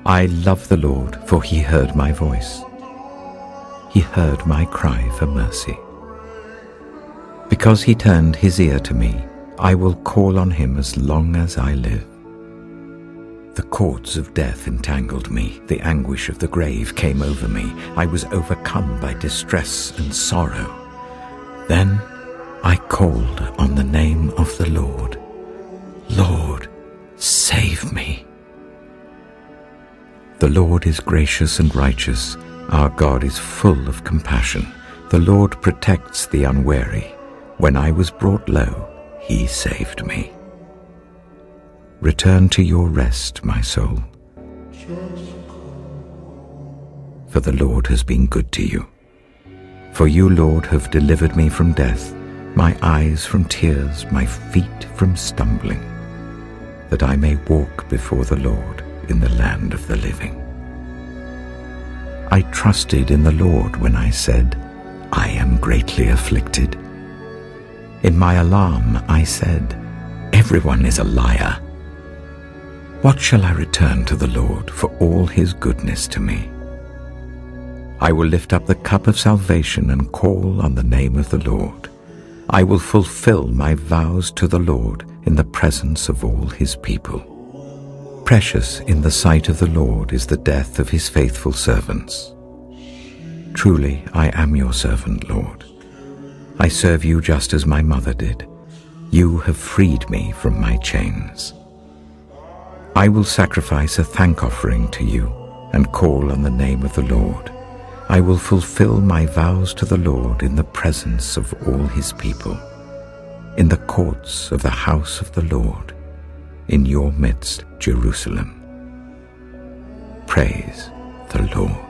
I love the Lord, for he heard my voice. He heard my cry for mercy. Because he turned his ear to me, I will call on him as long as I live. The cords of death entangled me. The anguish of the grave came over me. I was overcome by distress and sorrow. Then I called on the name of the Lord. Lord, save me. The Lord is gracious and righteous. Our God is full of compassion. The Lord protects the unwary. When I was brought low, he saved me. Return to your rest, my soul, for the Lord has been good to you. For you, Lord, have delivered me from death, my eyes from tears, my feet from stumbling, that I may walk before the Lord in the land of the living. I trusted in the Lord when I said, I am greatly afflicted. In my alarm I said, everyone is a liar. What shall I return to the Lord for all his goodness to me? I will lift up the cup of salvation and call on the name of the Lord. I will fulfill my vows to the Lord in the presence of all his people. Precious in the sight of the Lord is the death of his faithful servants. Truly, I am your servant, Lord. I serve you just as my mother did. You have freed me from my chains. I will sacrifice a thank offering to you and call on the name of the Lord. I will fulfill my vows to the Lord in the presence of all his people, in the courts of the house of the Lord, in your midst, Jerusalem. Praise the Lord.